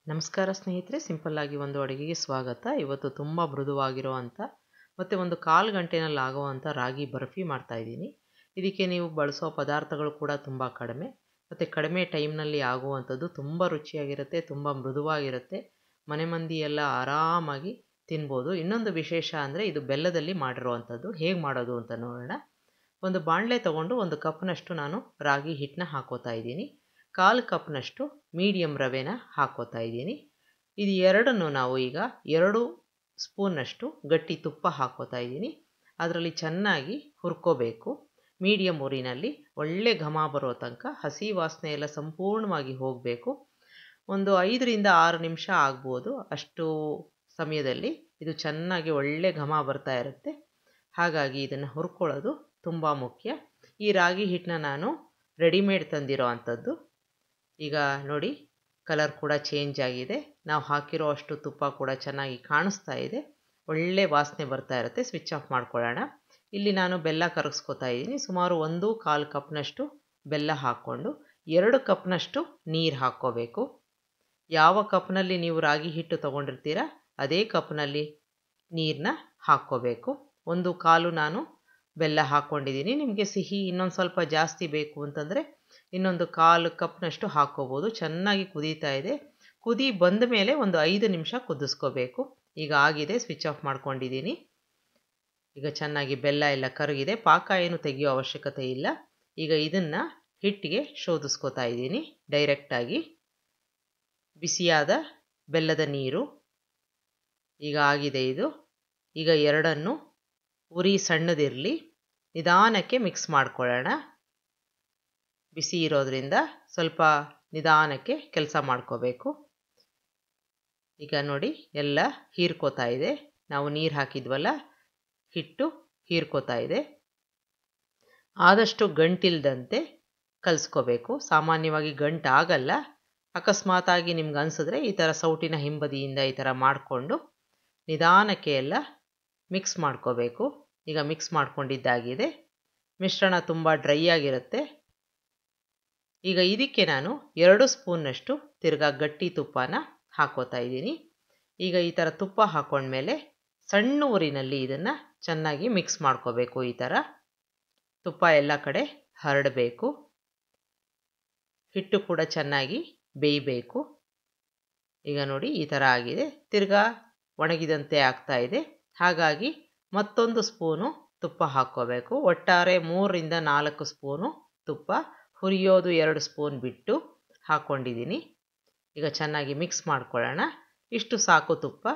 ನಮಸ್ಕಾರ ಸ್ನೇಹಿತರೆ, ಸಿಂಪಲ್ ಆಗಿ ಒಂದು ಅಡುಗೆಗೆ ಸ್ವಾಗತ. ಇವತ್ತು ತುಂಬ ಮೃದುವಾಗಿರುವಂಥ ಮತ್ತು ಒಂದು ಕಾಲು ಗಂಟೆನಲ್ಲಿ ಆಗುವಂಥ ರಾಗಿ ಬರ್ಫಿ ಮಾಡ್ತಾ ಇದ್ದೀನಿ. ಇದಕ್ಕೆ ನೀವು ಬಳಸೋ ಪದಾರ್ಥಗಳು ಕೂಡ ತುಂಬ ಕಡಿಮೆ ಮತ್ತು ಕಡಿಮೆ ಟೈಮ್ನಲ್ಲಿ ಆಗುವಂಥದ್ದು. ತುಂಬ ರುಚಿಯಾಗಿರುತ್ತೆ, ತುಂಬ ಮೃದುವಾಗಿರುತ್ತೆ. ಮನೆ ಮಂದಿ ಎಲ್ಲ ಆರಾಮಾಗಿ ತಿನ್ಬೋದು. ಇನ್ನೊಂದು ವಿಶೇಷ ಅಂದರೆ ಇದು ಬೆಲ್ಲದಲ್ಲಿ ಮಾಡಿರುವಂಥದ್ದು. ಹೇಗೆ ಮಾಡೋದು ಅಂತ ನೋಡೋಣ. ಒಂದು ಬಾಣಲೆ ತೊಗೊಂಡು ಒಂದು ಕಪ್ನಷ್ಟು ನಾನು ರಾಗಿ ಹಿಟ್ಟನ್ನ ಹಾಕೋತಾ ಇದ್ದೀನಿ. 1/4 ಕಪ್ನಷ್ಟು ಮೀಡಿಯಮ್ ರವೆನ ಹಾಕೋತಾ ಇದ್ದೀನಿ. ಇದು ಎರಡನ್ನು ನಾವು ಈಗ 2 ಸ್ಪೂನ್ನಷ್ಟು ಗಟ್ಟಿ ತುಪ್ಪ ಹಾಕೋತಾ ಇದ್ದೀನಿ. ಅದರಲ್ಲಿ ಚೆನ್ನಾಗಿ ಹುರ್ಕೋಬೇಕು. ಮೀಡಿಯಮ್ ಉರಿನಲ್ಲಿ ಒಳ್ಳೆ ಘಮ ಬರೋ ತನಕ, ಹಸಿ ವಾಸನೆ ಎಲ್ಲ ಸಂಪೂರ್ಣವಾಗಿ ಹೋಗಬೇಕು. ಒಂದು 5ರಿಂದ 6 ನಿಮಿಷ ಆಗ್ಬೋದು. ಅಷ್ಟು ಸಮಯದಲ್ಲಿ ಇದು ಚೆನ್ನಾಗಿ ಒಳ್ಳೆ ಘಮ ಬರ್ತಾ ಇರುತ್ತೆ. ಹಾಗಾಗಿ ಇದನ್ನು ಹುರ್ಕೊಳ್ಳೋದು ತುಂಬ ಮುಖ್ಯ. ಈ ರಾಗಿ ಹಿಟ್ಟನ್ನ ನಾನು ರೆಡಿಮೇಡ್ ತಂದಿರೋ ಅಂಥದ್ದು. ಈಗ ನೋಡಿ, ಕಲರ್ ಕೂಡ ಚೇಂಜ್ ಆಗಿದೆ. ನಾವು ಹಾಕಿರೋ ಅಷ್ಟು ತುಪ್ಪ ಕೂಡ ಚೆನ್ನಾಗಿ ಕಾಣಿಸ್ತಾ ಇದೆ. ಒಳ್ಳೆ ವಾಸನೆ ಬರ್ತಾ ಇರುತ್ತೆ. ಸ್ವಿಚ್ ಆಫ್ ಮಾಡ್ಕೊಳ್ಳೋಣ. ಇಲ್ಲಿ ನಾನು ಬೆಲ್ಲ ಕರಗಿಸ್ಕೊತಾ ಇದ್ದೀನಿ. ಸುಮಾರು 1/4 ಕಪ್ನಷ್ಟು ಬೆಲ್ಲ ಹಾಕ್ಕೊಂಡು 2 ಕಪ್ನಷ್ಟು ನೀರು ಹಾಕ್ಕೋಬೇಕು. ಯಾವ ಕಪ್ನಲ್ಲಿ ನೀವು ರಾಗಿ ಹಿಟ್ಟು ತೊಗೊಂಡಿರ್ತೀರ ಅದೇ ಕಪ್ನಲ್ಲಿ ನೀರನ್ನ ಹಾಕ್ಕೋಬೇಕು. 1/4 ನಾನು ಬೆಲ್ಲ ಹಾಕ್ಕೊಂಡಿದ್ದೀನಿ. ನಿಮಗೆ ಸಿಹಿ ಇನ್ನೊಂದು ಸ್ವಲ್ಪ ಜಾಸ್ತಿ ಬೇಕು ಅಂತಂದರೆ ಇನ್ನೊಂದು 1/4 ಕಪ್ನಷ್ಟು ಹಾಕ್ಕೋಬೋದು. ಚೆನ್ನಾಗಿ ಕುದೀತಾ ಇದೆ. ಕುದಿ ಬಂದ ಮೇಲೆ ಒಂದು 5 ನಿಮಿಷ ಕುದಿಸ್ಕೋಬೇಕು. ಈಗ ಆಗಿದೆ, ಸ್ವಿಚ್ ಆಫ್ ಮಾಡ್ಕೊಂಡಿದ್ದೀನಿ. ಈಗ ಚೆನ್ನಾಗಿ ಬೆಲ್ಲ ಎಲ್ಲ ಕರಗಿದೆ. ಪಾಕ ಏನು ತೆಗೆಯೋ ಅವಶ್ಯಕತೆ ಇಲ್ಲ. ಈಗ ಇದನ್ನು ಹಿಟ್ಟಿಗೆ ಶೋಧಿಸ್ಕೋತಾ ಇದ್ದೀನಿ ಡೈರೆಕ್ಟಾಗಿ. ಬಿಸಿಯಾದ ಬೆಲ್ಲದ ನೀರು ಈಗ ಆಗಿದೆ ಇದು. ಈಗ ಎರಡನ್ನು ಉರಿ ಸಣ್ಣದಿರಲಿ, ನಿಧಾನಕ್ಕೆ ಮಿಕ್ಸ್ ಮಾಡ್ಕೊಳ್ಳೋಣ. ಬಿಸಿ ಇರೋದ್ರಿಂದ ಸ್ವಲ್ಪ ನಿಧಾನಕ್ಕೆ ಕೆಲಸ ಮಾಡ್ಕೋಬೇಕು. ಈಗ ನೋಡಿ, ಎಲ್ಲ ಹೀರ್ಕೋತಾ ಇದೆ. ನಾವು ನೀರು ಹಾಕಿದ್ವಲ್ಲ, ಹಿಟ್ಟು ಹೀರ್ಕೋತಾ ಇದೆ. ಆದಷ್ಟು ಗಂಟಿಲ್ದಂತೆ ಕಲಿಸ್ಕೋಬೇಕು. ಸಾಮಾನ್ಯವಾಗಿ ಗಂಟು ಆಗಲ್ಲ. ಅಕಸ್ಮಾತಾಗಿ ನಿಮ್ಗೆ ಅನಿಸಿದ್ರೆ ಈ ಥರ ಸೌಟಿನ ಹಿಂಬದಿಯಿಂದ ಈ ಥರ ಮಾಡಿಕೊಂಡು ನಿಧಾನಕ್ಕೆ ಎಲ್ಲ ಮಿಕ್ಸ್ ಮಾಡ್ಕೋಬೇಕು. ಈಗ ಮಿಕ್ಸ್ ಮಾಡ್ಕೊಂಡಿದ್ದಾಗಿದೆ. ಮಿಶ್ರಣ ತುಂಬ ಡ್ರೈ ಆಗಿರುತ್ತೆ. ಈಗ ಇದಕ್ಕೆ ನಾನು 2 ಸ್ಪೂನ್ನಷ್ಟು ತಿರ್ಗಾ ಗಟ್ಟಿ ತುಪ್ಪನ ಹಾಕೋತಾ ಇದ್ದೀನಿ. ಈಗ ಈ ಥರ ತುಪ್ಪ ಹಾಕೊಂಡ್ಮೇಲೆ ಸಣ್ಣ ಉರಿನಲ್ಲಿ ಇದನ್ನು ಚೆನ್ನಾಗಿ ಮಿಕ್ಸ್ ಮಾಡ್ಕೋಬೇಕು. ಈ ಥರ ತುಪ್ಪ ಎಲ್ಲ ಕಡೆ ಹರಡಬೇಕು. ಹಿಟ್ಟು ಕೂಡ ಚೆನ್ನಾಗಿ ಬೇಯಬೇಕು. ಈಗ ನೋಡಿ, ಈ ಥರ ಆಗಿದೆ. ತಿರ್ಗಾ ಒಣಗಿದಂತೆ ಆಗ್ತಾ ಇದೆ. ಹಾಗಾಗಿ ಮತ್ತೊಂದು ಸ್ಪೂನು ತುಪ್ಪ ಹಾಕ್ಕೋಬೇಕು. ಒಟ್ಟಾರೆ 3ರಿಂದ 4 ಸ್ಪೂನು ತುಪ್ಪ. ಹುರಿಯೋದು 2 ಸ್ಪೂನ್ ಬಿಟ್ಟು ಹಾಕ್ಕೊಂಡಿದ್ದೀನಿ. ಈಗ ಚೆನ್ನಾಗಿ ಮಿಕ್ಸ್ ಮಾಡ್ಕೊಳ್ಳೋಣ. ಇಷ್ಟು ಸಾಕು ತುಪ್ಪ.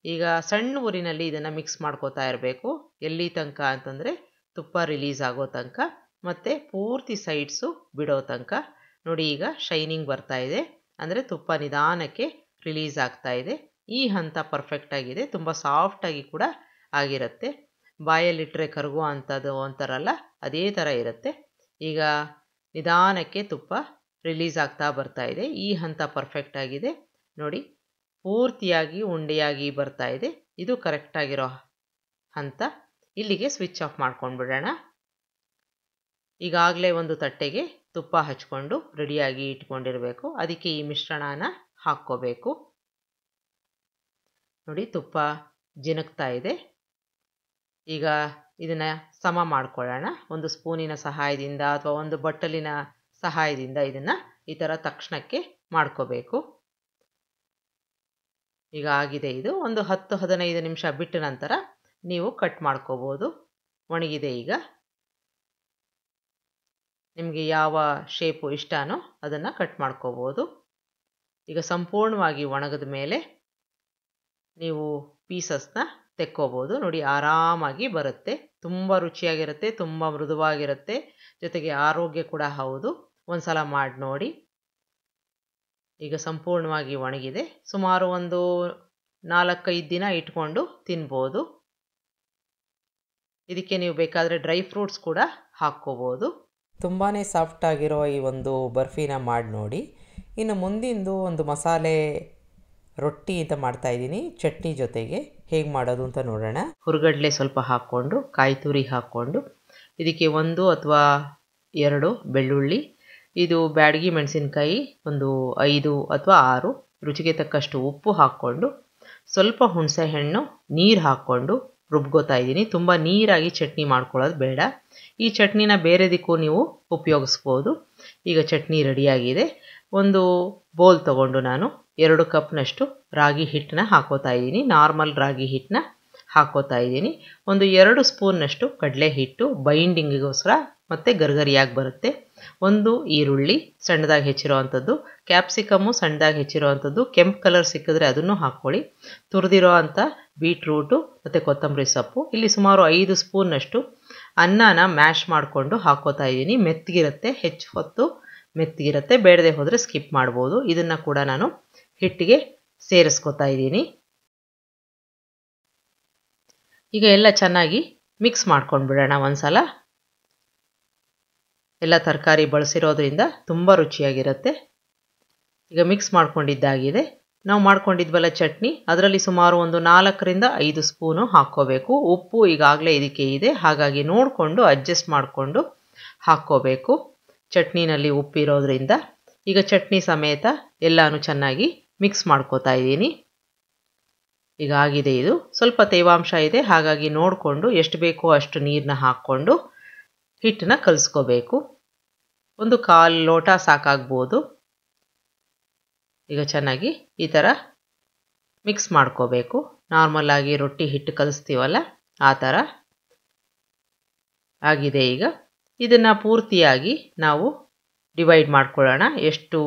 ಈಗ ಸಣ್ಣ ಊರಿನಲ್ಲಿ ಇದನ್ನು ಮಿಕ್ಸ್ ಮಾಡ್ಕೋತಾ ಇರಬೇಕು. ಎಲ್ಲಿ ತನಕ ಅಂತಂದರೆ ತುಪ್ಪ ರಿಲೀಸ್ ಆಗೋ ತನಕ ಮತ್ತು ಪೂರ್ತಿ ಸೈಡ್ಸು ಬಿಡೋ ತನಕ. ನೋಡಿ, ಈಗ ಶೈನಿಂಗ್ ಬರ್ತಾ ಇದೆ, ಅಂದರೆ ತುಪ್ಪ ನಿಧಾನಕ್ಕೆ ರಿಲೀಸ್ ಆಗ್ತಾ ಇದೆ. ಈ ಹಂತ ಪರ್ಫೆಕ್ಟಾಗಿದೆ. ತುಂಬ ಸಾಫ್ಟಾಗಿ ಕೂಡ ಆಗಿರುತ್ತೆ. ಬಾಯಲ್ಲಿಟ್ಟರೆ ಕರಗೋ ಅಂಥದ್ದು ಅಂತಾರಲ್ಲ, ಅದೇ ಥರ ಇರುತ್ತೆ. ಈಗ ನಿಧಾನಕ್ಕೆ ತುಪ್ಪ ರಿಲೀಸ್ ಆಗ್ತಾ ಬರ್ತಾ ಇದೆ. ಈ ಹಂತ ಪರ್ಫೆಕ್ಟ್ ಆಗಿದೆ. ನೋಡಿ, ಪೂರ್ತಿಯಾಗಿ ಉಂಡೆಯಾಗಿ ಬರ್ತಾ ಇದೆ. ಇದು ಕರೆಕ್ಟಾಗಿರೋ ಹಂತ. ಇಲ್ಲಿಗೆ ಸ್ವಿಚ್ ಆಫ್ ಮಾಡ್ಕೊಂಡ್ಬಿಡೋಣ. ಈಗಾಗಲೇ ಒಂದು ತಟ್ಟೆಗೆ ತುಪ್ಪ ಹಚ್ಕೊಂಡು ರೆಡಿಯಾಗಿ ಇಟ್ಕೊಂಡಿರಬೇಕು. ಅದಕ್ಕೆ ಈ ಮಿಶ್ರಣನ ಹಾಕ್ಕೋಬೇಕು. ನೋಡಿ, ತುಪ್ಪ ಜಿನಗ್ತಾ ಇದೆ. ಈಗ ಇದನ್ನು ಸಮ ಮಾಡ್ಕೊಳ್ಳೋಣ. ಒಂದು ಸ್ಪೂನಿನ ಸಹಾಯದಿಂದ ಅಥವಾ ಒಂದು ಬಟ್ಟಲಿನ ಸಹಾಯದಿಂದ ಇದನ್ನು ಈ ಥರ ತಕ್ಷಣಕ್ಕೆ ಮಾಡ್ಕೋಬೇಕು. ಈಗ ಆಗಿದೆ ಇದು. ಒಂದು 10-15 ನಿಮಿಷ ಬಿಟ್ಟ ನಂತರ ನೀವು ಕಟ್ ಮಾಡ್ಕೋಬೋದು. ಒಣಗಿದೆ. ಈಗ ನಿಮಗೆ ಯಾವ ಶೇಪು ಇಷ್ಟನೋ ಅದನ್ನು ಕಟ್ ಮಾಡ್ಕೋಬೋದು. ಈಗ ಸಂಪೂರ್ಣವಾಗಿ ಒಣಗಿದ ಮೇಲೆ ನೀವು ಪೀಸಸ್ನ ತೆಕ್ಕೋಬೋದು. ನೋಡಿ, ಆರಾಮಾಗಿ ಬರುತ್ತೆ. ತುಂಬ ರುಚಿಯಾಗಿರುತ್ತೆ, ತುಂಬ ಮೃದುವಾಗಿರುತ್ತೆ, ಜೊತೆಗೆ ಆರೋಗ್ಯ ಕೂಡ ಹೌದು. ಒಂದು ಸಲ ಮಾಡಿ ನೋಡಿ. ಈಗ ಸಂಪೂರ್ಣವಾಗಿ ಒಣಗಿದೆ. ಸುಮಾರು ಒಂದು 4-5 ದಿನ ಇಟ್ಕೊಂಡು ತಿನ್ಬೋದು. ಇದಕ್ಕೆ ನೀವು ಬೇಕಾದರೆ ಡ್ರೈ ಫ್ರೂಟ್ಸ್ ಕೂಡ ಹಾಕ್ಕೋಬೋದು. ತುಂಬಾ ಸಾಫ್ಟಾಗಿರೋ ಈ ಒಂದು ಬರ್ಫಿನ ಮಾಡಿ ನೋಡಿ. ಇನ್ನು ಮುಂದಿಂದು ಒಂದು ಮಸಾಲೆ ರೊಟ್ಟಿ ಅಂತ ಮಾಡ್ತಾಯಿದ್ದೀನಿ, ಚಟ್ನಿ ಜೊತೆಗೆ. ಹೇಗೆ ಮಾಡೋದು ಅಂತ ನೋಡೋಣ. ಹುರುಗಡ್ಲೆ ಸ್ವಲ್ಪ ಹಾಕ್ಕೊಂಡು, ಕಾಯಿ ತುರಿ ಹಾಕ್ಕೊಂಡು, ಇದಕ್ಕೆ 1 ಅಥವಾ 2 ಬೆಳ್ಳುಳ್ಳಿ, ಇದು ಬ್ಯಾಡಗಿ ಮೆಣಸಿನ್ಕಾಯಿ ಒಂದು 5 ಅಥವಾ 6, ರುಚಿಗೆ ತಕ್ಕಷ್ಟು ಉಪ್ಪು ಹಾಕ್ಕೊಂಡು ಸ್ವಲ್ಪ ಹುಣಸೆ ಹಣ್ಣು ನೀರು ಹಾಕ್ಕೊಂಡು ರುಬ್ಕೋತಾ ಇದ್ದೀನಿ. ತುಂಬ ನೀರಾಗಿ ಚಟ್ನಿ ಮಾಡ್ಕೊಳ್ಳೋದು ಬೇಡ. ಈ ಚಟ್ನಿನ ಬೇರೆದಕ್ಕೂ ನೀವು ಉಪಯೋಗಿಸ್ಬೋದು. ಈಗ ಚಟ್ನಿ ರೆಡಿಯಾಗಿದೆ. ಒಂದು ಬೌಲ್ ತೊಗೊಂಡು ನಾನು 2 ಕಪ್ನಷ್ಟು ರಾಗಿ ಹಿಟ್ಟನ್ನ ಹಾಕೋತಾ ಇದ್ದೀನಿ. ನಾರ್ಮಲ್ ರಾಗಿ ಹಿಟ್ಟನ್ನ ಹಾಕೋತಾ ಇದ್ದೀನಿ. ಒಂದು 2 ಸ್ಪೂನ್ನಷ್ಟು ಕಡಲೆ ಹಿಟ್ಟು ಬೈಂಡಿಂಗಿಗೋಸ್ಕರ ಮತ್ತು ಗರ್ಗರಿಯಾಗಿ ಬರುತ್ತೆ. ಒಂದು ಈರುಳ್ಳಿ ಸಣ್ಣದಾಗಿ ಹೆಚ್ಚಿರೋ ಅಂಥದ್ದು, ಕ್ಯಾಪ್ಸಿಕಮ್ಮು ಸಣ್ಣದಾಗಿ ಹೆಚ್ಚಿರೋ ಅಂಥದ್ದು, ಕೆಂಪು ಕಲರ್ ಸಿಕ್ಕಿದ್ರೆ ಅದನ್ನು ಹಾಕ್ಕೊಳ್ಳಿ. ತುರಿದಿರೋ ಅಂಥ ಬೀಟ್ರೂಟು ಮತ್ತು ಕೊತ್ತಂಬರಿ ಸೊಪ್ಪು. ಇಲ್ಲಿ ಸುಮಾರು 5 ಸ್ಪೂನ್ನಷ್ಟು ಅನ್ನನ ಮ್ಯಾಶ್ ಮಾಡಿಕೊಂಡು ಹಾಕೋತಾ ಇದ್ದೀನಿ. ಮೆತ್ತಗಿರುತ್ತೆ, ಹೆಚ್ಚು ಹೊತ್ತು ಮೆತ್ತಗಿರುತ್ತೆ. ಬೇಡದೆ ಹೋದರೆ ಸ್ಕಿಪ್ ಮಾಡ್ಬೋದು. ಇದನ್ನು ಕೂಡ ನಾನು ಹಿಟ್ಟಿಗೆ ಸೇರಿಸ್ಕೊತಾ ಇದ್ದೀನಿ. ಈಗ ಎಲ್ಲ ಚೆನ್ನಾಗಿ ಮಿಕ್ಸ್ ಮಾಡ್ಕೊಂಡು ಬಿಡೋಣ ಒಂದ್ಸಲ. ಎಲ್ಲ ತರಕಾರಿ ಬಳಸಿರೋದ್ರಿಂದ ತುಂಬ ರುಚಿಯಾಗಿರುತ್ತೆ. ಈಗ ಮಿಕ್ಸ್ ಮಾಡ್ಕೊಂಡಿದ್ದಾಗಿದೆ. ನಾವು ಮಾಡ್ಕೊಂಡಿದ್ವಲ್ಲ ಚಟ್ನಿ, ಅದರಲ್ಲಿ ಸುಮಾರು ಒಂದು 4ರಿಂದ 5 ಸ್ಪೂನು ಹಾಕ್ಕೋಬೇಕು. ಉಪ್ಪು ಈಗಾಗಲೇ ಇದಕ್ಕೆ ಇದೆ, ಹಾಗಾಗಿ ನೋಡಿಕೊಂಡು ಅಡ್ಜಸ್ಟ್ ಮಾಡಿಕೊಂಡು ಹಾಕ್ಕೋಬೇಕು. ಚಟ್ನಿನಲ್ಲಿ ಉಪ್ಪಿರೋದ್ರಿಂದ ಈಗ ಚಟ್ನಿ ಸಮೇತ ಎಲ್ಲನೂ ಚೆನ್ನಾಗಿ ಮಿಕ್ಸ್ ಮಾಡ್ಕೋತಾ ಇದ್ದೀನಿ. ಈಗ ಆಗಿದೆ. ಇದು ಸ್ವಲ್ಪ ತೇವಾಂಶ ಇದೆ, ಹಾಗಾಗಿ ನೋಡಿಕೊಂಡು ಎಷ್ಟು ಬೇಕೋ ಅಷ್ಟು ನೀರನ್ನ ಹಾಕ್ಕೊಂಡು ಹಿಟ್ಟನ್ನ ಕಲಿಸ್ಕೋಬೇಕು. ಒಂದು 1/4 ಲೋಟ ಸಾಕಾಗ್ಬೋದು. ಈಗ ಚೆನ್ನಾಗಿ ಈ ಥರ ಮಿಕ್ಸ್ ಮಾಡ್ಕೋಬೇಕು. ನಾರ್ಮಲಾಗಿ ರೊಟ್ಟಿ ಹಿಟ್ಟು ಕಲಿಸ್ತೀವಲ್ಲ ಆ ಥರ ಆಗಿದೆ. ಈಗ ಇದನ್ನು ಪೂರ್ತಿಯಾಗಿ ನಾವು ಡಿವೈಡ್ ಮಾಡ್ಕೊಳ್ಳೋಣ. ಎಷ್ಟು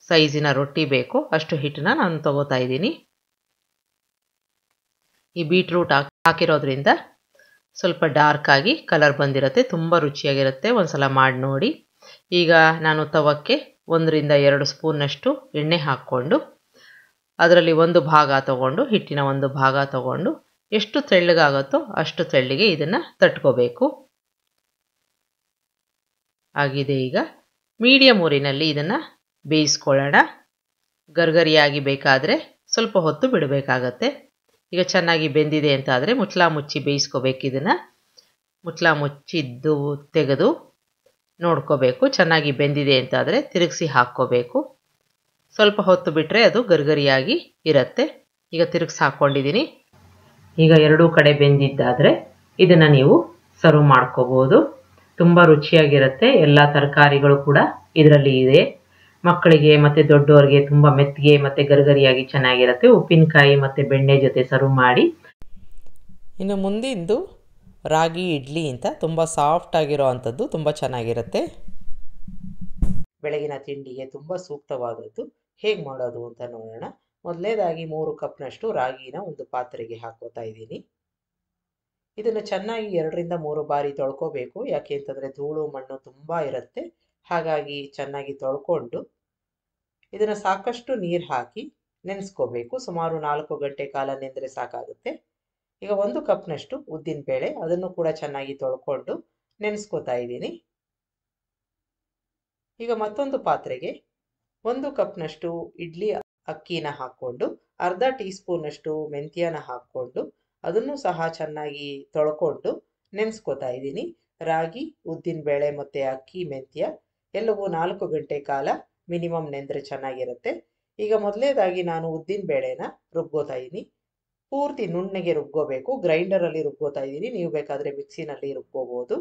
ಸೈಜಿನ ರೊಟ್ಟಿ ಬೇಕೋ ಅಷ್ಟು ಹಿಟ್ಟನ್ನ ನಾನು ತಗೋತಾ ಇದ್ದೀನಿ. ಈ ಬೀಟ್ರೂಟ್ ಹಾಕಿರೋದ್ರಿಂದ ಸ್ವಲ್ಪ ಡಾರ್ಕ್ ಆಗಿ ಕಲರ್ ಬಂದಿರುತ್ತೆ, ತುಂಬ ರುಚಿಯಾಗಿರುತ್ತೆ. ಒಂದ್ಸಲ ಮಾಡಿ ನೋಡಿ. ಈಗ ನಾನು ತವಕ್ಕೆ 1ರಿಂದ 2 ಸ್ಪೂನ್ನಷ್ಟು ಎಣ್ಣೆ ಹಾಕ್ಕೊಂಡು ಅದರಲ್ಲಿ ಒಂದು ಭಾಗ ತಗೊಂಡು, ಹಿಟ್ಟಿನ ಒಂದು ಭಾಗ ತಗೊಂಡು ಎಷ್ಟು ತೆಳ್ಳಗಾಗುತ್ತೋ ಅಷ್ಟು ತೆಳ್ಳಗೆ ಇದನ್ನು ತಟ್ಕೋಬೇಕು. ಆಗಿದೆ. ಈಗ ಮೀಡಿಯಮ್ ಊರಿನಲ್ಲಿ ಇದನ್ನು ಬೇಯಿಸ್ಕೊಳ್ಳೋಣ. ಗರ್ಗರಿಯಾಗಿ ಬೇಕಾದರೆ ಸ್ವಲ್ಪ ಹೊತ್ತು ಬಿಡಬೇಕಾಗತ್ತೆ. ಈಗ ಚೆನ್ನಾಗಿ ಬೆಂದಿದೆ ಅಂತ ಆದರೆ ಮುಚ್ಚಳ ಮುಚ್ಚಿ ಬೇಯಿಸ್ಕೋಬೇಕು. ಇದನ್ನು ಮುಚ್ಚಳ ಮುಚ್ಚಿದ್ದು ತೆಗೆದು ನೋಡ್ಕೋಬೇಕು. ಚೆನ್ನಾಗಿ ಬೆಂದಿದೆ ಅಂತಾದರೆ ತಿರುಗಿಸಿ ಹಾಕ್ಕೋಬೇಕು. ಸ್ವಲ್ಪ ಹೊತ್ತು ಬಿಟ್ಟರೆ ಅದು ಗರ್ಗರಿಯಾಗಿ ಇರುತ್ತೆ. ಈಗ ತಿರುಗಿಸಿ ಹಾಕ್ಕೊಂಡಿದ್ದೀನಿ. ಈಗ ಎರಡೂ ಕಡೆ ಬೆಂದಿದ್ದಾದರೆ ಇದನ್ನು ನೀವು ಸರ್ವ್ ಮಾಡ್ಕೋಬೋದು. ತುಂಬ ರುಚಿಯಾಗಿರುತ್ತೆ. ಎಲ್ಲ ತರಕಾರಿಗಳು ಕೂಡ ಇದರಲ್ಲಿ ಇದೆ. ಮಕ್ಕಳಿಗೆ ಮತ್ತು ದೊಡ್ಡವರಿಗೆ ತುಂಬ ಮೆತ್ತಗೆ ಮತ್ತು ಗರ್ಗರಿಯಾಗಿ ಚೆನ್ನಾಗಿರುತ್ತೆ. ಉಪ್ಪಿನಕಾಯಿ ಮತ್ತು ಬೆಣ್ಣೆ ಜೊತೆ ಸರ್ವ್ ಮಾಡಿ. ಇನ್ನು ಮುಂದಿಂದು ರಾಗಿ ಇಡ್ಲಿ ಅಂತ ತುಂಬ ಸಾಫ್ಟ್ ಆಗಿರೋ ಅಂಥದ್ದು, ತುಂಬ ಚೆನ್ನಾಗಿರುತ್ತೆ. ಬೆಳಗಿನ ತಿಂಡಿಗೆ ತುಂಬ ಸೂಕ್ತವಾದದ್ದು. ಹೇಗೆ ಮಾಡೋದು ಅಂತ ನೋಡೋಣ. ಮೊದಲನೇದಾಗಿ 3 ಕಪ್ನಷ್ಟು ರಾಗಿನ ಒಂದು ಪಾತ್ರೆಗೆ ಹಾಕೋತಾ ಇದ್ದೀನಿ. ಇದನ್ನು ಚೆನ್ನಾಗಿ 2ರಿಂದ 3 ಬಾರಿ ತೊಳ್ಕೋಬೇಕು. ಯಾಕೆ ಅಂತಂದರೆ ಧೂಳು ಮಣ್ಣು ತುಂಬ ಇರುತ್ತೆ. ಹಾಗಾಗಿ ಚೆನ್ನಾಗಿ ತೊಳ್ಕೊಂಡು ಇದನ್ನು ಸಾಕಷ್ಟು ನೀರು ಹಾಕಿ ನೆನೆಸ್ಕೋಬೇಕು. ಸುಮಾರು 4 ಗಂಟೆ ಕಾಲ ನೆಂದರೆ ಸಾಕಾಗುತ್ತೆ. ಈಗ 1 ಕಪ್ನಷ್ಟು ಉದ್ದಿನ ಬೇಳೆ, ಅದನ್ನು ಕೂಡ ಚೆನ್ನಾಗಿ ತೊಳ್ಕೊಂಡು ನೆನೆಸ್ಕೋತಾ ಇದ್ದೀನಿ. ಈಗ ಮತ್ತೊಂದು ಪಾತ್ರೆಗೆ 1 ಕಪ್ನಷ್ಟು ಇಡ್ಲಿ ಅಕ್ಕಿನ ಹಾಕ್ಕೊಂಡು ಅರ್ಧ ಟೀ ಸ್ಪೂನಷ್ಟು ಮೆಂತ್ಯನ ಹಾಕ್ಕೊಂಡು ಅದನ್ನು ಸಹ ಚೆನ್ನಾಗಿ ತೊಳ್ಕೊಂಡು ನೆನೆಸ್ಕೋತಾ ಇದ್ದೀನಿ. ರಾಗಿ, ಉದ್ದಿನ ಬೇಳೆ ಮತ್ತು ಅಕ್ಕಿ, ಮೆಂತ್ಯ ಎಲ್ಲವೂ 4 ಗಂಟೆ ಕಾಲ ಮಿನಿಮಮ್ ನೆಂದರೆ ಚೆನ್ನಾಗಿರುತ್ತೆ. ಈಗ ಮೊದಲನೇದಾಗಿ ನಾನು ಉದ್ದಿನ ಬೇಳೆನ ರುಬ್ಕೋತಾ ಇದ್ದೀನಿ. ಪೂರ್ತಿ ನುಣ್ಣಗೆ ರುಬ್ಕೋಬೇಕು. ಗ್ರೈಂಡರಲ್ಲಿ ರುಬ್ಕೋತಾ ಇದ್ದೀನಿ. ನೀವು ಬೇಕಾದರೆ ಮಿಕ್ಸಿನಲ್ಲಿ ರುಬ್ಕೋಬೋದು.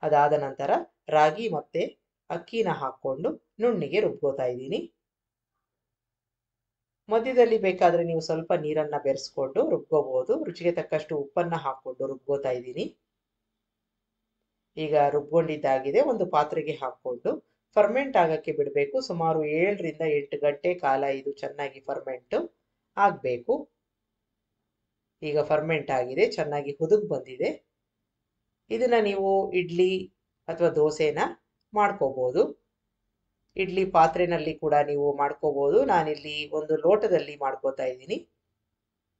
ಅದಾದ ನಂತರ ರಾಗಿ ಮತ್ತು ಅಕ್ಕಿನ ಹಾಕ್ಕೊಂಡು ನುಣ್ಣಗೆ ರುಬ್ಕೋತಾ ಇದ್ದೀನಿ. ಮಧ್ಯದಲ್ಲಿ ಬೇಕಾದರೆ ನೀವು ಸ್ವಲ್ಪ ನೀರನ್ನು ಬೆರೆಸ್ಕೊಂಡು ರುಬ್ಕೋಬೋದು. ರುಚಿಗೆ ತಕ್ಕಷ್ಟು ಉಪ್ಪನ್ನು ಹಾಕ್ಕೊಂಡು ರುಬ್ಕೋತಾ ಇದ್ದೀನಿ. ಈಗ ರುಬ್ಕೊಂಡಿದ್ದಾಗಿದೆ. ಒಂದು ಪಾತ್ರೆಗೆ ಹಾಕ್ಕೊಂಡು ಫರ್ಮೆಂಟ್ ಆಗೋಕ್ಕೆ ಬಿಡಬೇಕು. ಸುಮಾರು 7ರಿಂದ 8 ಗಂಟೆ ಕಾಲ ಇದು ಚೆನ್ನಾಗಿ ಫರ್ಮೆಂಟ್ ಆಗಬೇಕು. ಈಗ ಫರ್ಮೆಂಟ್ ಆಗಿದೆ, ಚೆನ್ನಾಗಿ ಹುದುಗ್ ಬಂದಿದೆ. ಇದನ್ನು ನೀವು ಇಡ್ಲಿ ಅಥವಾ ದೋಸೆನ ಮಾಡ್ಕೋಬೋದು. ಇಡ್ಲಿ ಪಾತ್ರೆನಲ್ಲಿ ಕೂಡ ನೀವು ಮಾಡ್ಕೋಬೋದು. ನಾನಿಲ್ಲಿ ಒಂದು ಲೋಟದಲ್ಲಿ ಮಾಡ್ಕೋತಾ ಇದ್ದೀನಿ.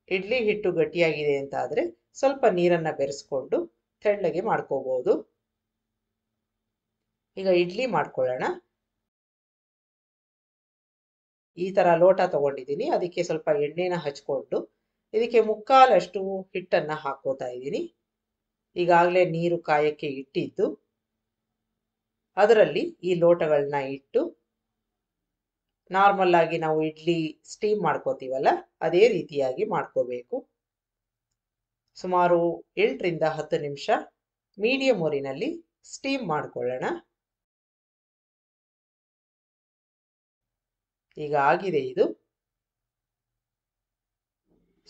ಇಡ್ಲಿ ಹಿಟ್ಟು ಗಟ್ಟಿಯಾಗಿದೆ ಅಂತ ಆದರೆ ಸ್ವಲ್ಪ ನೀರನ್ನು ಬೆರೆಸ್ಕೊಂಡು ತೆಳ್ಳಗೆ ಮಾಡ್ಕೋಬೋದು. ಈಗ ಇಡ್ಲಿ ಮಾಡ್ಕೊಳ್ಳೋಣ. ಈ ಥರ ಲೋಟ ತಗೊಂಡಿದ್ದೀನಿ. ಅದಕ್ಕೆ ಸ್ವಲ್ಪ ಎಣ್ಣೆನ ಹಚ್ಕೊಂಡು ಇದಕ್ಕೆ 3/4 ಹಿಟ್ಟನ್ನು ಹಾಕೋತಾ ಇದ್ದೀನಿ. ಈಗಾಗಲೇ ನೀರು ಕಾಯಕ್ಕೆ ಇಟ್ಟಿದ್ದು ಅದರಲ್ಲಿ ಈ ಲೋಟಗಳನ್ನ ಇಟ್ಟು ನಾರ್ಮಲ್ಲಾಗಿ ನಾವು ಇಡ್ಲಿ ಸ್ಟೀಮ್ ಮಾಡ್ಕೋತೀವಲ್ಲ ಅದೇ ರೀತಿಯಾಗಿ ಮಾಡ್ಕೋಬೇಕು. ಸುಮಾರು 8ರಿಂದ 10 ನಿಮಿಷ ಮೀಡಿಯಂ ಉರಿನಲ್ಲಿ ಸ್ಟೀಮ್ ಮಾಡ್ಕೊಳ್ಳೋಣ. ಈಗ ಆಗಿದೆ ಇದು.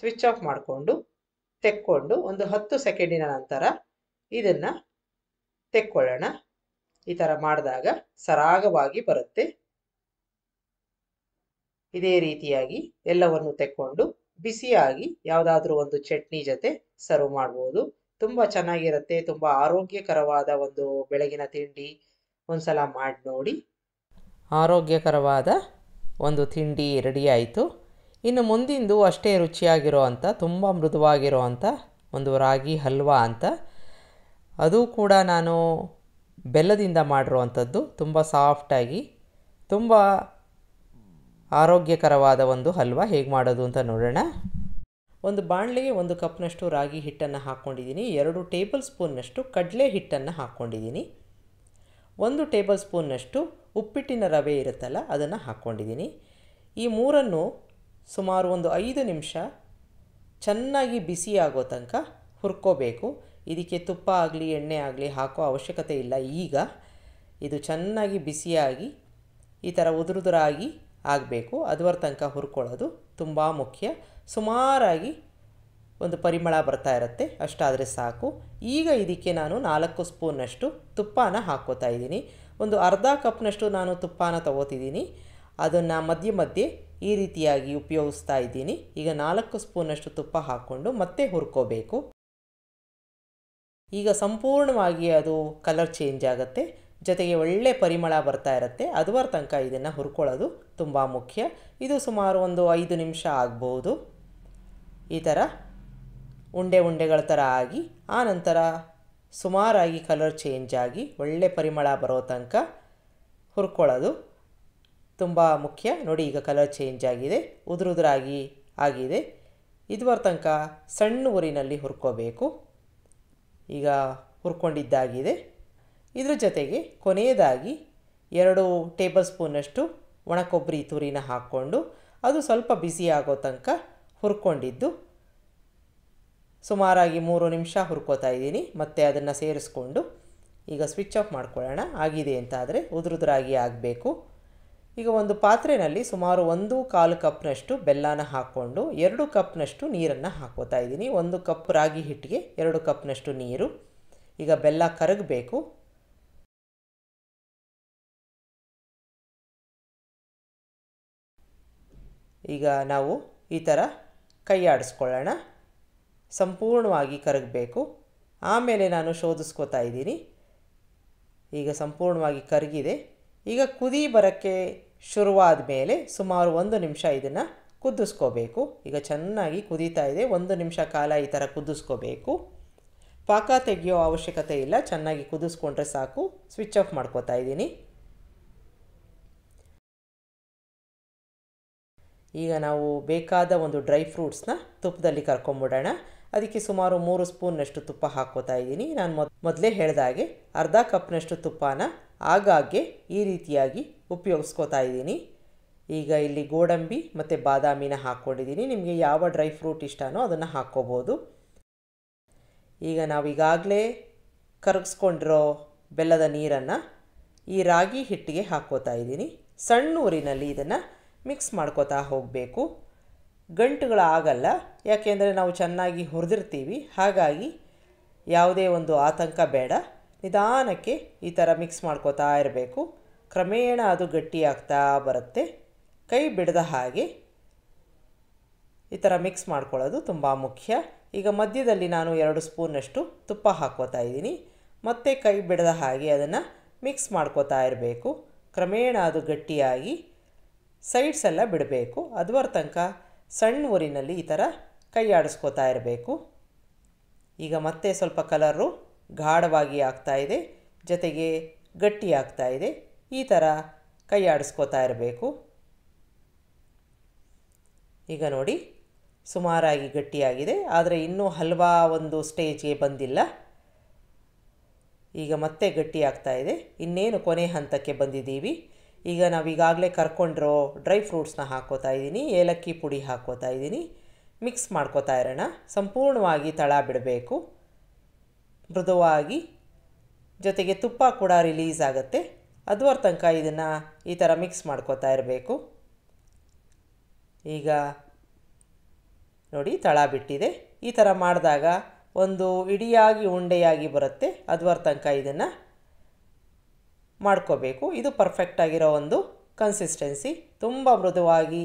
ಸ್ವಿಚ್ ಆಫ್ ಮಾಡಿಕೊಂಡು ತೆಕ್ಕೊಂಡು ಒಂದು 10 ಸೆಕೆಂಡಿನ ನಂತರ ಇದನ್ನು ತೆಕ್ಕೊಳ್ಳೋಣ. ಈ ಥರ ಮಾಡಿದಾಗ ಸರಾಗವಾಗಿ ಬರುತ್ತೆ. ಇದೇ ರೀತಿಯಾಗಿ ಎಲ್ಲವನ್ನು ತೆಕ್ಕೊಂಡು ಬಿಸಿಯಾಗಿ ಯಾವುದಾದ್ರೂ ಒಂದು ಚಟ್ನಿ ಜೊತೆ ಸರ್ವ್ ಮಾಡ್ಬೋದು. ತುಂಬ ಚೆನ್ನಾಗಿರುತ್ತೆ. ತುಂಬ ಆರೋಗ್ಯಕರವಾದ ಒಂದು ಬೆಳಗಿನ ತಿಂಡಿ. ಒಂದ್ಸಲ ಮಾಡಿ ನೋಡಿ. ಆರೋಗ್ಯಕರವಾದ ಒಂದು ತಿಂಡಿ ರೆಡಿ ಆಯಿತು. ಇನ್ನು ಮುಂದಿಂದು ಅಷ್ಟೇ ರುಚಿಯಾಗಿರೋ ಅಂಥ ತುಂಬ ಮೃದುವಾಗಿರೋ ಅಂಥ ಒಂದು ರಾಗಿ ಹಲ್ವಾ ಅಂತ. ಅದು ಕೂಡ ನಾನು ಬೆಲ್ಲದಿಂದ ಮಾಡಿರುವಂಥದ್ದು. ತುಂಬ ಸಾಫ್ಟಾಗಿ ತುಂಬ ಆರೋಗ್ಯಕರವಾದ ಒಂದು ಹಲ್ವಾ ಹೇಗೆ ಮಾಡೋದು ಅಂತ ನೋಡೋಣ. ಒಂದು ಬಾಣಲೆಗೆ 1 ಕಪ್ನಷ್ಟು ರಾಗಿ ಹಿಟ್ಟನ್ನು ಹಾಕ್ಕೊಂಡಿದ್ದೀನಿ. 2 ಟೇಬಲ್ ಸ್ಪೂನ್ನಷ್ಟು ಕಡಲೆ ಹಿಟ್ಟನ್ನು ಹಾಕ್ಕೊಂಡಿದ್ದೀನಿ. 1 ಟೇಬಲ್ ಸ್ಪೂನ್ನಷ್ಟು ಉಪ್ಪಿಟ್ಟಿನ ರವೆ ಇರುತ್ತಲ್ಲ ಅದನ್ನು ಹಾಕ್ಕೊಂಡಿದ್ದೀನಿ. ಈ ಮೂರನ್ನು ಸುಮಾರು ಒಂದು 5 ನಿಮಿಷ ಚೆನ್ನಾಗಿ ಬಿಸಿ ಆಗೋ ತನಕ ಹುರ್ಕೋಬೇಕು. ಇದಕ್ಕೆ ತುಪ್ಪ ಆಗಲಿ ಎಣ್ಣೆ ಆಗಲಿ ಹಾಕೋ ಅವಶ್ಯಕತೆ ಇಲ್ಲ. ಈಗ ಇದು ಚೆನ್ನಾಗಿ ಬಿಸಿಯಾಗಿ ಈ ಥರ ಉದುರುದುರಾಗಿ ಆಗಬೇಕು. ಅದುವರ ತನಕ ಹುರ್ಕೊಳ್ಳೋದು ತುಂಬ ಮುಖ್ಯ. ಸುಮಾರಾಗಿ ಒಂದು ಪರಿಮಳ ಬರ್ತಾ ಇರುತ್ತೆ, ಅಷ್ಟಾದರೆ ಸಾಕು. ಈಗ ಇದಕ್ಕೆ ನಾನು 4 ಸ್ಪೂನ್ನಷ್ಟು ತುಪ್ಪನ ಹಾಕ್ಕೋತಾ ಇದ್ದೀನಿ. ಒಂದು ಅರ್ಧ ಕಪ್ನಷ್ಟು ನಾನು ತುಪ್ಪನ ತಗೋತಿದ್ದೀನಿ. ಅದನ್ನು ಮಧ್ಯೆ ಮಧ್ಯೆ ಈ ರೀತಿಯಾಗಿ ಉಪಯೋಗಿಸ್ತಾ ಇದ್ದೀನಿ. ಈಗ 4 ಸ್ಪೂನ್ನಷ್ಟು ತುಪ್ಪ ಹಾಕ್ಕೊಂಡು ಮತ್ತೆ ಹುರ್ಕೋಬೇಕು. ಈಗ ಸಂಪೂರ್ಣವಾಗಿ ಅದು ಕಲರ್ ಚೇಂಜ್ ಆಗುತ್ತೆ, ಜೊತೆಗೆ ಒಳ್ಳೆ ಪರಿಮಳ ಬರ್ತಾ ಇರುತ್ತೆ. ಅದುವರ ತನಕ ಇದನ್ನು ಹುರ್ಕೊಳ್ಳೋದು ತುಂಬ ಮುಖ್ಯ. ಇದು ಸುಮಾರು ಒಂದು 5 ನಿಮಿಷ ಆಗ್ಬೋದು. ಈ ಥರ ಉಂಡೆಗಳ ಥರ ಆಗಿ ಆನಂತರ ಸುಮಾರಾಗಿ ಕಲರ್ ಚೇಂಜ್ ಆಗಿ ಒಳ್ಳೆ ಪರಿಮಳ ಬರೋ ತನಕ ಹುರ್ಕೊಳ್ಳೋದು ತುಂಬ ಮುಖ್ಯ. ನೋಡಿ, ಈಗ ಕಲರ್ ಚೇಂಜ್ ಆಗಿದೆ, ಉದುರುದುರಾಗಿ ಆಗಿದೆ. ಇದುವರ ತನಕ ಸಣ್ಣ ಉರಿನಲ್ಲಿ ಹುರ್ಕೋಬೇಕು. ಈಗ ಹುರ್ಕೊಂಡಿದ್ದಾಗಿದೆ. ಇದ್ರ ಜೊತೆಗೆ ಕೊನೆಯದಾಗಿ 2 ಟೇಬಲ್ ಸ್ಪೂನ್ನಷ್ಟು ಒಣಕೊಬ್ಬರಿ ತುರಿನ ಹಾಕ್ಕೊಂಡು ಅದು ಸ್ವಲ್ಪ ಬಿಸಿ ಆಗೋ ತನಕ ಹುರ್ಕೊಂಡಿದ್ದು ಸುಮಾರಾಗಿ 3 ನಿಮಿಷ ಹುರ್ಕೋತಾ ಇದ್ದೀನಿ. ಮತ್ತು ಅದನ್ನು ಸೇರಿಸ್ಕೊಂಡು ಈಗ ಸ್ವಿಚ್ ಆಫ್ ಮಾಡ್ಕೊಳ್ಳೋಣ. ಆಗಿದೆ ಅಂತಾದರೆ ಉದುರುದುರಾಗಿ ಆಗಬೇಕು. ಈಗ ಒಂದು ಪಾತ್ರೆಯಲ್ಲಿ ಸುಮಾರು 1/4 ಕಪ್ನಷ್ಟು ಬೆಲ್ಲನ ಹಾಕ್ಕೊಂಡು 2 ಕಪ್ನಷ್ಟು ನೀರನ್ನು ಹಾಕ್ಕೋತಾ ಇದ್ದೀನಿ. 1 ಕಪ್ ರಾಗಿ ಹಿಟ್ಟಿಗೆ 2 ಕಪ್ನಷ್ಟು ನೀರು. ಈಗ ಬೆಲ್ಲ ಕರಗಬೇಕು. ಈಗ ನಾವು ಈ ಥರ ಕೈ ಆಡಿಸ್ಕೊಳ್ಳೋಣ. ಸಂಪೂರ್ಣವಾಗಿ ಕರಗಬೇಕು. ಆಮೇಲೆ ನಾನು ಶೋಧಿಸ್ಕೋತಾ ಇದ್ದೀನಿ. ಈಗ ಸಂಪೂರ್ಣವಾಗಿ ಕರಗಿದೆ. ಈಗ ಕುದಿ ಬರೋಕ್ಕೆ ಶುರುವಾದ ಮೇಲೆ ಸುಮಾರು 1 ನಿಮಿಷ ಇದನ್ನು ಕುದಿಸ್ಕೋಬೇಕು. ಈಗ ಚೆನ್ನಾಗಿ ಕುದೀತಾ ಇದೆ. 1 ನಿಮಿಷ ಕಾಲ ಈ ಥರ ಕುದಿಸ್ಕೋಬೇಕು. ಪಾಕ ತೆಗೆಯೋ ಅವಶ್ಯಕತೆ ಇಲ್ಲ, ಚೆನ್ನಾಗಿ ಕುದಿಸ್ಕೊಂಡ್ರೆ ಸಾಕು. ಸ್ವಿಚ್ ಆಫ್ ಮಾಡ್ಕೋತಾ ಇದ್ದೀನಿ. ಈಗ ನಾವು ಬೇಕಾದ ಒಂದು ಡ್ರೈ ಫ್ರೂಟ್ಸ್ನ ತುಪ್ಪದಲ್ಲಿ ಕರ್ಕೊಂಬಿಡೋಣ. ಅದಕ್ಕೆ ಸುಮಾರು 3 ಸ್ಪೂನ್ನಷ್ಟು ತುಪ್ಪ ಹಾಕ್ಕೋತಾ ಇದ್ದೀನಿ. ನಾನು ಮೊದಲೇ ಹೇಳಿದಾಗೆ ಅರ್ಧ ಕಪ್ನಷ್ಟು ತುಪ್ಪನ ಆಗಾಗ್ಗೆ ಈ ರೀತಿಯಾಗಿ ಉಪಯೋಗಿಸ್ಕೋತಾ ಇದ್ದೀನಿ. ಈಗ ಇಲ್ಲಿ ಗೋಡಂಬಿ ಮತ್ತು ಬಾದಾಮಿನ ಹಾಕ್ಕೊಂಡಿದ್ದೀನಿ. ನಿಮಗೆ ಯಾವ ಡ್ರೈ ಫ್ರೂಟ್ ಇಷ್ಟನೋ ಅದನ್ನು ಹಾಕ್ಕೋಬೋದು. ಈಗ ನಾವೀಗಾಗಲೇ ಕರಗಿಸ್ಕೊಂಡಿರೋ ಬೆಲ್ಲದ ನೀರನ್ನು ಈ ರಾಗಿ ಹಿಟ್ಟಿಗೆ ಹಾಕ್ಕೋತಾ ಇದ್ದೀನಿ. ಸಣ್ಣ ಊರಿನಲ್ಲಿ ಇದನ್ನು ಮಿಕ್ಸ್ ಮಾಡ್ಕೋತಾ ಹೋಗಬೇಕು. ಗಂಟುಗಳಾಗಲ್ಲ, ಯಾಕೆಂದರೆ ನಾವು ಚೆನ್ನಾಗಿ ಹುರಿದಿರ್ತೀವಿ. ಹಾಗಾಗಿ ಯಾವುದೇ ಒಂದು ಆತಂಕ ಬೇಡ. ನಿಧಾನಕ್ಕೆ ಈ ಥರ ಮಿಕ್ಸ್ ಮಾಡ್ಕೋತಾ ಇರಬೇಕು. ಕ್ರಮೇಣ ಅದು ಗಟ್ಟಿಯಾಗ್ತಾ ಬರುತ್ತೆ. ಕೈ ಬಿಡದ ಹಾಗೆ ಈ ಥರ ಮಿಕ್ಸ್ ಮಾಡ್ಕೊಳ್ಳೋದು ತುಂಬ ಮುಖ್ಯ. ಈಗ ಮಧ್ಯದಲ್ಲಿ ನಾನು 2 ಸ್ಪೂನ್ನಷ್ಟು ತುಪ್ಪ ಹಾಕ್ಕೋತಾ ಇದ್ದೀನಿ. ಮತ್ತೆ ಕೈ ಬಿಡದ ಹಾಗೆ ಅದನ್ನು ಮಿಕ್ಸ್ ಮಾಡ್ಕೋತಾ ಇರಬೇಕು. ಕ್ರಮೇಣ ಅದು ಗಟ್ಟಿಯಾಗಿ ಸೈಡ್ಸ್ ಎಲ್ಲ ಬಿಡಬೇಕು. ಅದುವರ ತನಕ ಸಣ್ಣ ಊರಿನಲ್ಲಿ ಈ ಥರ ಕೈ ಆಡಿಸ್ಕೋತಾ ಇರಬೇಕು. ಈಗ ಮತ್ತೆ ಸ್ವಲ್ಪ ಕಲರು ಗಾಢವಾಗಿ ಆಗ್ತಾಯಿದೆ, ಜೊತೆಗೆ ಗಟ್ಟಿ ಆಗ್ತಾಯಿದೆ. ಈ ಥರ ಕೈ ಆಡಿಸ್ಕೋತಾ ಇರಬೇಕು. ಈಗ ನೋಡಿ, ಸುಮಾರಾಗಿ ಗಟ್ಟಿಯಾಗಿದೆ, ಆದರೆ ಇನ್ನೂ ಹಲ್ವಾ ಒಂದು ಸ್ಟೇಜ್ಗೆ ಬಂದಿಲ್ಲ. ಈಗ ಮತ್ತೆ ಗಟ್ಟಿ ಆಗ್ತಾಯಿದೆ. ಇನ್ನೇನು ಕೊನೆ ಹಂತಕ್ಕೆ ಬಂದಿದ್ದೀವಿ. ಈಗ ನಾವೀಗಾಗಲೇ ಕರ್ಕೊಂಡಿರೋ ಡ್ರೈ ಫ್ರೂಟ್ಸ್ನ ಹಾಕ್ಕೋತಾ ಇದ್ದೀನಿ, ಏಲಕ್ಕಿ ಪುಡಿ ಹಾಕ್ಕೋತಾ ಇದ್ದೀನಿ. ಮಿಕ್ಸ್ ಮಾಡ್ಕೋತಾ ಇರೋಣ. ಸಂಪೂರ್ಣವಾಗಿ ತಳ ಬಿಡಬೇಕು, ಮೃದುವಾಗಿ. ಜೊತೆಗೆ ತುಪ್ಪ ಕೂಡ ರಿಲೀಸ್ ಆಗುತ್ತೆ. ಅದುವರ ತನಕ ಇದನ್ನು ಈ ಥರ ಮಿಕ್ಸ್ ಮಾಡ್ಕೋತಾ ಇರಬೇಕು. ಈಗ ನೋಡಿ ತಳ ಬಿಟ್ಟಿದೆ. ಈ ಥರ ಮಾಡಿದಾಗ ಒಂದು ಇಡಿಯಾಗಿ ಉಂಡೆಯಾಗಿ ಬರುತ್ತೆ. ಅದುವರ ತನಕ ಇದನ್ನು ಮಾಡ್ಕೋಬೇಕು. ಇದು ಪರ್ಫೆಕ್ಟಾಗಿರೋ ಒಂದು ಕನ್ಸಿಸ್ಟೆನ್ಸಿ. ತುಂಬ ಮೃದುವಾಗಿ,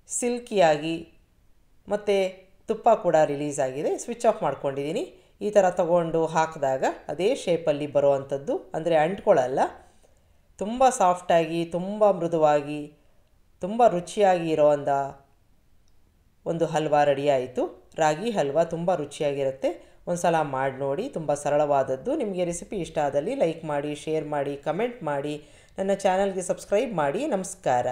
ಸಿಲ್ಕಿಯಾಗಿ ಮತ್ತು ತುಪ್ಪ ಕೂಡ ರಿಲೀಸ್ ಆಗಿದೆ. ಸ್ವಿಚ್ ಆಫ್ ಮಾಡ್ಕೊಂಡಿದ್ದೀನಿ. ಈ ಥರ ತಗೊಂಡು ಹಾಕಿದಾಗ ಅದೇ ಶೇಪಲ್ಲಿ ಬರುವಂಥದ್ದು, ಅಂದರೆ ಅಂಟ್ಕೊಳ್ಳಲ್ಲ. ತುಂಬ ಸಾಫ್ಟಾಗಿ, ತುಂಬ ಮೃದುವಾಗಿ, ತುಂಬ ರುಚಿಯಾಗಿ ಇರೋ ಒಂದು ಹಲ್ವಾ ರೆಡಿ ಆಯಿತು. ರಾಗಿ ಹಲ್ವಾ ತುಂಬ ರುಚಿಯಾಗಿರುತ್ತೆ. ಒಂದು ಸಲ ಮಾಡಿ ನೋಡಿ. ತುಂಬ ಸರಳವಾದದ್ದು. ನಿಮಗೆ ರೆಸಿಪಿ ಇಷ್ಟ ಆದಲ್ಲಿ ಲೈಕ್ ಮಾಡಿ, ಶೇರ್ ಮಾಡಿ, ಕಮೆಂಟ್ ಮಾಡಿ. ನನ್ನ ಚಾನಲ್ಗೆ ಸಬ್ಸ್ಕ್ರೈಬ್ ಮಾಡಿ. ನಮಸ್ಕಾರ.